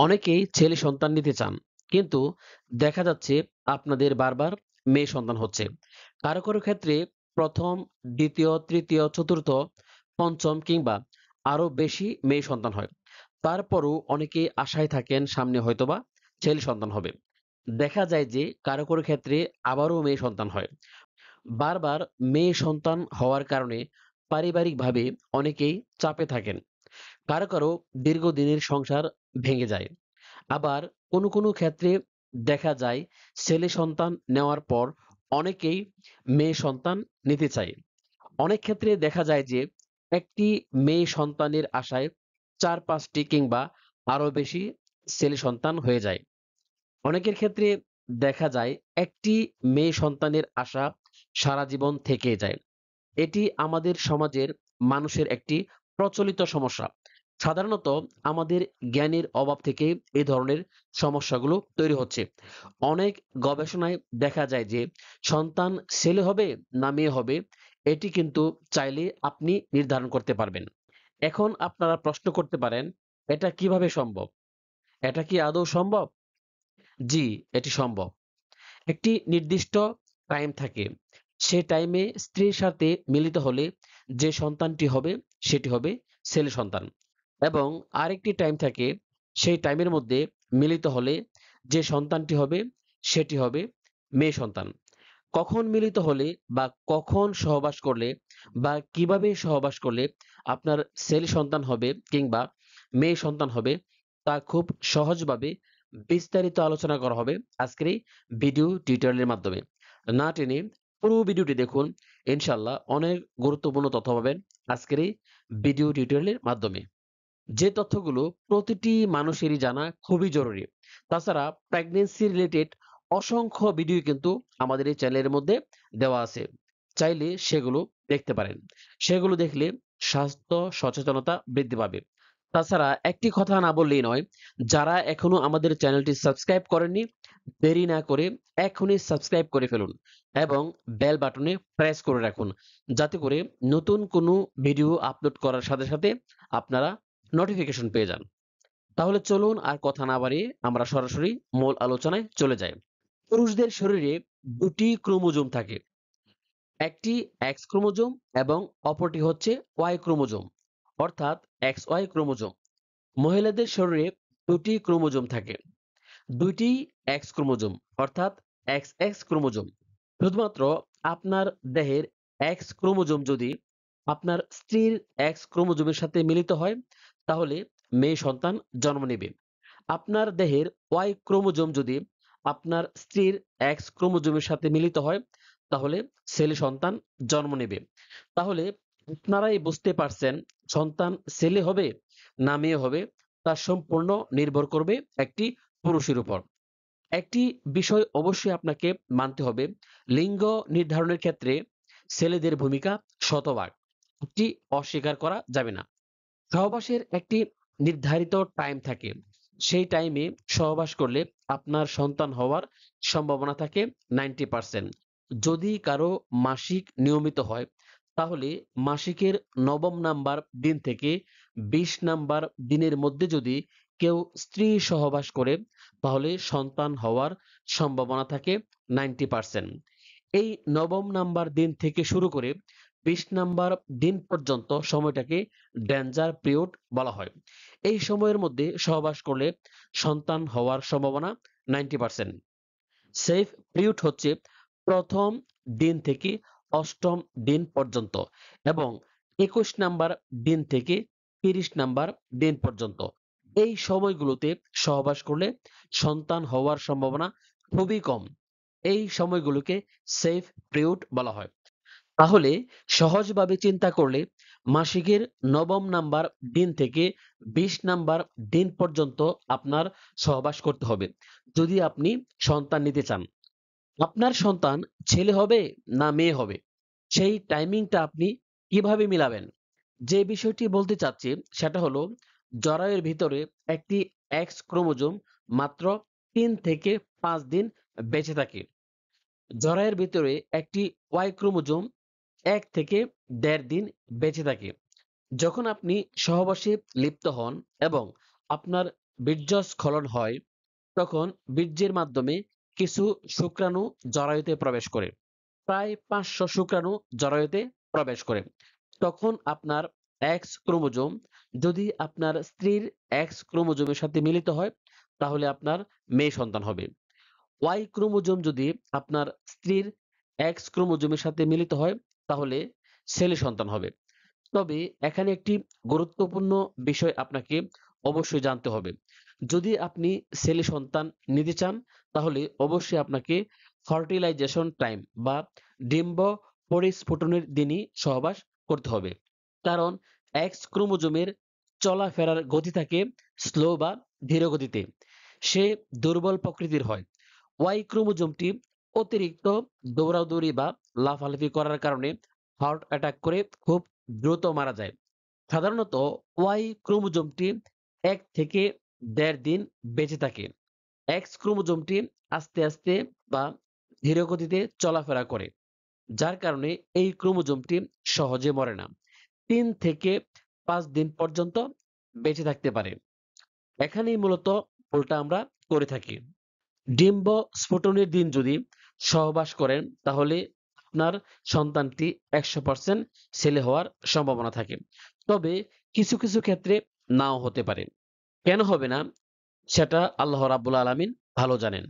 অনেকেই ছেলে সন্তান নিতে চান, কিন্তু দেখা যাচ্ছে আপনাদের বারবার মেয়ে সন্তান হচ্ছে। কারো কারো ক্ষেত্রে প্রথম, দ্বিতীয়, তৃতীয়, চতুর্থ, পঞ্চম কিংবা আরো বেশি মেয়ে সন্তান হয়। তারপরও অনেকে আশায় থাকেন সামনে হয়তোবা ছেলে সন্তান হবে। দেখা যায় যে কারো কারো ক্ষেত্রে আবারও মেয়ে সন্তান হয়। বারবার মেয়ে সন্তান হওয়ার কারণে পারিবারিকভাবে অনেকেই চাপে থাকেন। কারো কারো দীর্ঘদিনের সংসার ভেঙে যায়। আবার কোনো কোনো ক্ষেত্রে দেখা যায় ছেলে সন্তান নেওয়ার পর অনেকেই মেয়ে সন্তান নিতে চায়। অনেক ক্ষেত্রে দেখা যায় যে একটি মেয়ে সন্তানের আশায় ৪-৫টি কিংবা আরো বেশি ছেলে সন্তান হয়ে যায়। অনেকের ক্ষেত্রে দেখা যায় একটি মেয়ে সন্তানের আশা সারা জীবন থেকে যায়। এটি আমাদের সমাজের মানুষের একটি প্রচলিত সমস্যা। সাধারণত আমাদের জ্ঞানের অভাব থেকে এই ধরনের সমস্যাগুলো তৈরি হচ্ছে। অনেক গবেষণায় দেখা যায় যে সন্তান ছেলে হবে না মেয়ে হবে এটি কিন্তু চাইলে আপনি নির্ধারণ করতে পারবেন। এখন আপনারা প্রশ্ন করতে পারেন, এটা কিভাবে সম্ভব? এটা কি আদৌ সম্ভব? জি, এটি সম্ভব। একটি নির্দিষ্ট টাইম থাকে। সে টাইমে স্ত্রীর সাথে মিলিত হলে যে সন্তানটি হবে সেটি হবে ছেলে সন্তান। এবং আরেকটি টাইম থাকে, সেই টাইমের মধ্যে মিলিত হলে যে সন্তানটি হবে সেটি হবে মেয়ে সন্তান। কখন মিলিত হলে বা কখন সহবাস করলে বা কিভাবে সহবাস করলে আপনার ছেলে সন্তান হবে কিংবা মেয়ে সন্তান হবে তা খুব সহজভাবে বিস্তারিত আলোচনা করা হবে আজকের এই ভিডিও টিউটোরিয়ালের মাধ্যমে। না টেনে পুরো ভিডিওটি দেখুন, ইনশাল্লাহ অনেক গুরুত্বপূর্ণ তথ্য পাবেন আজকের এই ভিডিও টিউটোরিয়ালের মাধ্যমে। যে তথ্যগুলো প্রতিটি মানুষেরই জানা খুবই জরুরি। তাছাড়া প্রেগন্যান্সি রিলেটেড অসংখ্য ভিডিও কিন্তু আমাদের এই চ্যানেলের মধ্যে দেওয়া আছে। চাইলে সেগুলো দেখতে পারেন। সেগুলো দেখলে স্বাস্থ্য সচেতনতা বৃদ্ধি পাবে। তাছাড়া একটি কথা না বললেই নয়, যারা এখনো আমাদের চ্যানেলটি সাবস্ক্রাইব করেননি, দেরি না করে এখনই সাবস্ক্রাইব করে ফেলুন এবং বেল বাটনে প্রেস করে রাখুন, যাতে করে নতুন কোনো ভিডিও আপলোড করার সাথে সাথে আপনারা নোটিফিকেশন পেয়ে যান। তাহলে চলুন আর কথা না বাড়িয়ে আমরা সরাসরি মূল আলোচনায় চলে যাই। পুরুষদের শরীরে দুটি ক্রোমোজোম থাকে। একটি এক্স ক্রোমোজোম এবং অপরটি হচ্ছে ওয়াই ক্রোমোজোম, অর্থাৎ এক্স ওয়াই ক্রোমোজোম। মহিলাদের শরীরে দুটি ক্রোমোজোম থাকে। দুইটি এক্স ক্রোমোজোম, অর্থাৎ এক্স এক্স ক্রোমোজোম। শুধুমাত্র আপনার দেহের এক্স ক্রোমোজোম যদি আপনার স্ত্রীর এক্স ক্রোমোজোমের সাথে মিলিত হয় তাহলে মেয়ে সন্তান জন্ম নেবে। আপনার দেহের ওয়াই ক্রোমোজোম যদি আপনার স্ত্রীর এক্স ক্রোমোজোমের সাথে মিলিত হয় তাহলে ছেলে সন্তান জন্ম নেবে। তাহলে আপনারাই বুঝতে পারছেন সন্তান ছেলে হবে না মেয়ে হবে তা সম্পূর্ণ নির্ভর করবে একটি পুরুষের উপর। একটি বিষয় অবশ্যই আপনাকে মানতে হবে, লিঙ্গ নির্ধারণের ক্ষেত্রে ছেলেদের ভূমিকা শতভাগ, এটি অস্বীকার করা যাবে না। সহবাসের একটি নির্ধারিত টাইম থাকে। সেই টাইমে সহবাস করলে আপনার সন্তান হওয়ার সম্ভাবনা থাকে 90%। যদি কারো মাসিক নিয়মিত হয় তাহলে মাসিকের নবম নাম্বার দিন থেকে 20 নাম্বার দিনের মধ্যে যদি কেউ স্ত্রী সহবাস করে তাহলে সন্তান হওয়ার সম্ভাবনা থাকে 90%। এই নবম নাম্বার দিন থেকে শুরু করে 20 নাম্বার দিন পর্যন্ত সময়টাকে ডেঞ্জার পিরিয়ড বলা হয়। এই সময়ের মধ্যে সহবাস করলে সন্তান হওয়ার সম্ভাবনা 90%। সেফ পিরিয়ড হচ্ছে প্রথম দিন থেকে 8ম দিন পর্যন্ত এবং 21 নাম্বার দিন থেকে 30 নাম্বার দিন পর্যন্ত। এই সময়গুলোতে সহবাস করলে সন্তান হওয়ার সম্ভাবনা খুবই কম। এই সময়গুলোকে সেফ পিরিয়ড বলা হয়। তাহলে সহজভাবে চিন্তা করলে মাসিকের নবম নাম্বার দিন থেকে 20 নাম্বার দিন পর্যন্ত আপনার সহবাস করতে হবে যদি আপনি সন্তান নিতে চান। আপনার সন্তান ছেলে হবে না মেয়ে হবে সেই টাইমিংটা আপনি কিভাবে মিলাবেন? যে বিষয়টি বলতে চাচ্ছি সেটা হলো জরায়ুর ভিতরে একটি এক্স ক্রোমোজোম মাত্র 3 থেকে 5 দিন বেঁচে থাকে। জরায়ুর ভিতরে একটি ওয়াই ক্রোমোজোম 1 থেকে 1.5 দিন বেঁচে থাকে। যখন আপনি সহবাসে লিপ্ত হন এবং আপনার বীর্যস্খলন হয় তখন বীর্যের মাধ্যমে কিছু শুক্রাণু জরায়ুতে প্রবেশ করে। প্রায় 500 শুক্রাণু জরায়ুতে প্রবেশ করে। তখন আপনার এক্স ক্রোমোজোম যদি আপনার স্ত্রীর এক্স ক্রোমোজোমের সাথে মিলিত হয় তাহলে আপনার মেয়ে সন্তান হবে। ওয়াই ক্রোমোজোম যদি আপনার স্ত্রীর এক্স ক্রোমোজোমের সাথে মিলিত হয় তাহলে ছেলে সন্তান হবে। তবে এখানে একটি গুরুত্বপূর্ণ বিষয় আপনাকে অবশ্যই জানতে হবে। যদি আপনি ছেলে সন্তান নিতে চান তাহলে অবশ্যই আপনাকে ফার্টিলাইজেশন টাইম বা ডিম্ব পরিস্ফুটনের দিনই সহবাস করতে হবে। কারণ এক্স ক্রোমোজোমের চলাফেরার গতি থাকে স্লো বা ধীর গতিতে। সে দুর্বল প্রকৃতির হয়। ওয়াই ক্রোমোজোমটি অতিরিক্ত দৌড়াদৌড়ি বা লাফালাফি করার কারণে হার্ট অ্যাটাক করে খুব দ্রুত মারা যায়। সাধারণত ওয়াই ক্রোমোজোমটি ১ থেকে ১.৫ দিন বেঁচে থাকে। এক্স ক্রোমোজোমটি আস্তে আস্তে বা ধীরগতিতে চলাফেরা করে, যার কারণে এই ক্রোমোজোমটি সহজে মরে না। ৩ থেকে ৫ দিন পর্যন্ত বেঁচে থাকতে পারে। এখানেই মূলত ভুলটা আমরা করে থাকি। ডিম্ব স্ফুটনের দিন যদি সহবাস করেন তাহলে আপনার সন্তানটি ১০০% ছেলে হওয়ার সম্ভাবনা থাকে। তবে কিছু কিছু ক্ষেত্রে নাও হতে পারে। কেন হবে না সেটা আল্লাহ রাব্বুল আলামিন ভালো জানেন।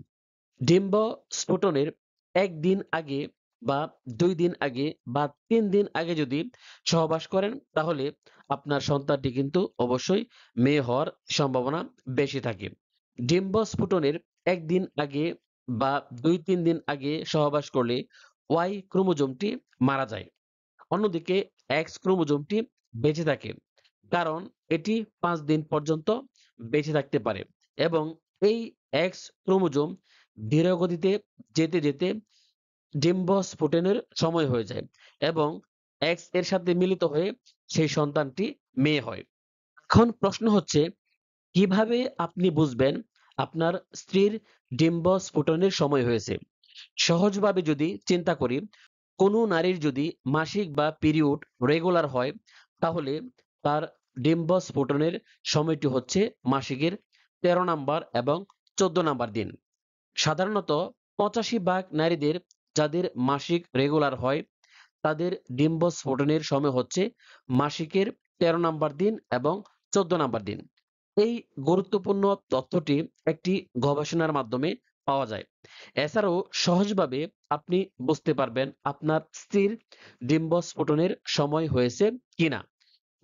ডিম্ব স্ফুটনের ১ দিন আগে বা ২ দিন আগে বা ৩ দিন আগে যদি সহবাস করেন তাহলে আপনার সন্তানটি কিন্তু অবশ্যই মেয়ে হওয়ার সম্ভাবনা বেশি থাকে। ডিম্ব স্ফুটনের ১ দিন আগে বা ২-৩ দিন আগে সহবাস করলে ওয়াই ক্রোমোজোমটি মারা যায়। অন্যদিকে এক্স ক্রোমোজোমটি বেঁচে থাকে। কারণ এটি ৫ দিন পর্যন্ত বেঁচে থাকতে পারে এবং এই এক্স ক্রোমোজোম ধীরগতিতে যেতে যেতে ডিম্ব স্ফুটনের সময় হয়ে যায় এবং এক্স এর সাথে মিলিত হয়ে সেই সন্তানটি মেয়ে হয়। এখন প্রশ্ন হচ্ছে কিভাবে আপনি বুঝবেন আপনার স্ত্রীর ডিম্ব স্ফুটনের সময় হয়েছে? সহজভাবে যদি চিন্তা করি, কোনো নারীর যদি মাসিক বা পিরিয়ড রেগুলার হয় তাহলে তার ডিম্ব স্ফুটনের সময়টি হচ্ছে মাসিকের ১৩ নাম্বার এবং ১৪ নাম্বার দিন। সাধারণত ৮৫ ভাগ নারীদের যাদের মাসিক রেগুলার হয় তাদের ডিম্ব স্ফুটনের সময় হচ্ছে মাসিকের ১৩ নাম্বার দিন এবং ১৪ নাম্বার দিন। এই গুরুত্বপূর্ণ তথ্যটি একটি গবেষণার মাধ্যমে পাওয়া যায়। এছাড়াও সহজভাবে আপনি বুঝতে পারবেন আপনার স্ত্রীর ডিম্ব স্ফুটনের সময় হয়েছে কিনা।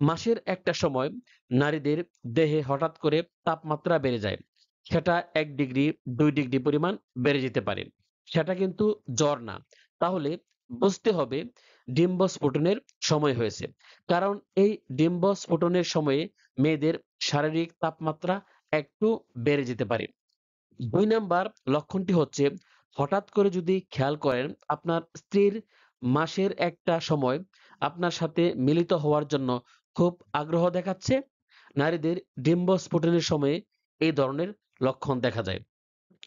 মাসের একটা সময় নারীদের দেহে হঠাৎ করে তাপমাত্রা বেড়ে যায়। সেটা ১ ডিগ্রি ২ ডিগ্রি পরিমাণ বেড়ে যেতে পারে। সেটা কিন্তু জ্বর না। তাহলে বুঝতে হবে ডিম্ব স্ফুটনের সময় হয়েছে। কারণ এই ডিম্ব স্ফুটনের সময়ে মেয়েদের শারীরিক তাপমাত্রা একটু বেড়ে যেতে পারে। ২ নাম্বার লক্ষণটি হচ্ছে হঠাৎ করে যদি খেয়াল করেন আপনার স্ত্রীর মাসের একটা সময় আপনার সাথে মিলিত হওয়ার জন্য খুব আগ্রহ দেখাচ্ছে, নারীদের ডিম্ব স্ফুটনের সময়ে এই ধরনের লক্ষণ দেখা যায়।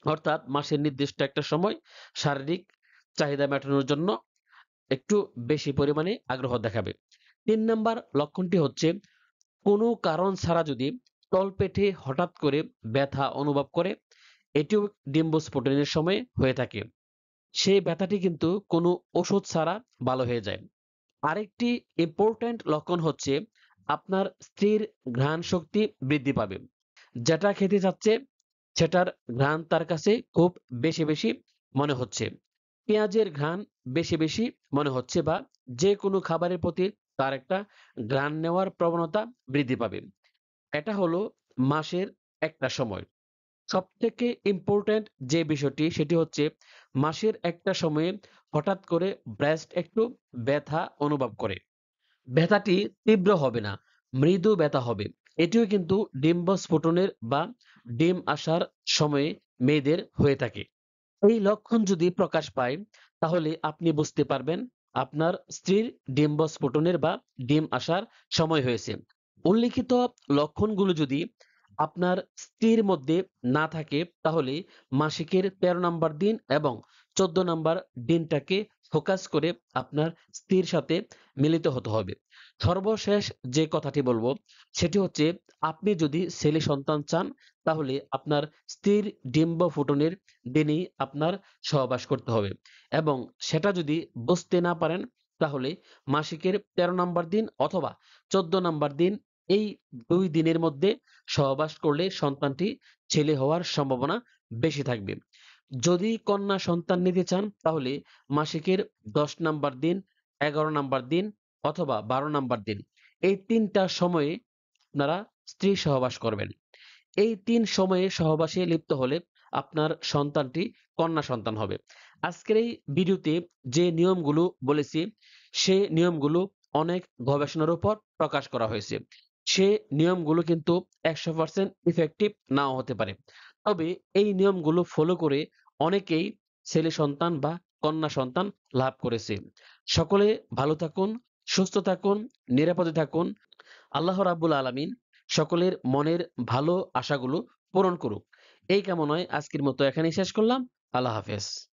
অর্থাৎ মাসের নির্দিষ্ট একটা সময় শারীরিক চাহিদা মেটানোর জন্য একটু বেশি পরিমাণে আগ্রহ দেখাবে। ৩ নাম্বার লক্ষণটি হচ্ছে কোনো কারণ ছাড়া যদি তলপেটে হঠাৎ করে ব্যথা অনুভব করে, এটিও ডিম্ব স্ফুটনের সময় হয়ে থাকে। সেই ব্যথাটি কিন্তু কোনো ওষুধ ছাড়া ভালো হয়ে যায়। আরেকটি ইম্পোর্টেন্ট লক্ষণ হচ্ছে আপনার স্ত্রীর ঘ্রাণ শক্তি বৃদ্ধি পাবে। যেটা খেতে চাচ্ছে সেটার ঘ্রাণ তার কাছে খুব বেশি বেশি মনে হচ্ছে। পেঁয়াজের ঘ্রাণ বেশি বেশি মনে হচ্ছে বা যে কোনো খাবারের প্রতি তার একটা ঘ্রাণ নেওয়ার প্রবণতা বৃদ্ধি পাবে। এটা হলো মাসের একটা সময়। সবথেকে ইম্পোর্টেন্ট যে বিষয়টি সেটি হচ্ছে মাসের একটা সময়ে হঠাৎ করে ব্রেস্ট একটু ব্যথা অনুভব করে। ব্যথাটি তীব্র হবে না, মৃদু ব্যথা হবে। এটিও কিন্তু ডিম্ব স্ফুটনের বা ডিম আসার সময়ে মেয়েদের হয়ে থাকে। এই লক্ষণ যদি প্রকাশ পায় তাহলে আপনি বুঝতে পারবেন আপনার স্ত্রীর ডিম্ব স্ফুটনের বা ডিম আসার সময় হয়েছে। উল্লিখিত লক্ষণগুলো যদি আপনার স্ত্রীর মধ্যে না থাকে তাহলে মাসিকের ১৩ নাম্বার দিন এবং ১৪ নাম্বার দিনটাকে ফোকাস করে আপনার স্ত্রীর সাথে মিলিত হতে হবে। সর্বশেষ যে কথাটি বলবো সেটি হচ্ছে, আপনি যদি ছেলে সন্তান চান তাহলে আপনার স্ত্রীর ডিম্ব ফুটনের দিনই আপনার সহবাস করতে হবে, এবং সেটা যদি বুঝতে না পারেন তাহলে মাসিকের ১৩ নম্বর দিন অথবা ১৪ নম্বর দিন, এই ২ দিনের মধ্যে সহবাস করলে সন্তানটি ছেলে হওয়ার সম্ভাবনা বেশি থাকবে। যদি কন্যা সন্তান নিতে চান তাহলে মাসিকের ১০ নাম্বার দিন, ১১ নাম্বার দিন অথবা ১২ নাম্বার দিন, এই ৩ টা সময়ে আপনারা স্ত্রী সহবাস করবেন। এই ৩ সময়ে সহবাসে লিপ্ত হলে আপনার সন্তানটি কন্যা সন্তান হবে। আজকের এই ভিডিওতে যে নিয়মগুলো বলেছি, সে নিয়মগুলো অনেক গবেষণার উপর প্রকাশ করা হয়েছে। সে নিয়মগুলো কিন্তু ১০০% ইফেক্টিভ নাও হতে পারে। তবে এই নিয়মগুলো ফলো করে অনেকেই ছেলে সন্তান বা কন্যা সন্তান লাভ করেছে। সকলে ভালো থাকুন, সুস্থ থাকুন, নিরাপদে থাকুন। আল্লাহ রাব্বুল আলামিন সকলের মনের ভালো আশাগুলো পূরণ করুক। এই কামনায় আজকের মতো এখানেই শেষ করলাম। আল্লাহ হাফেজ।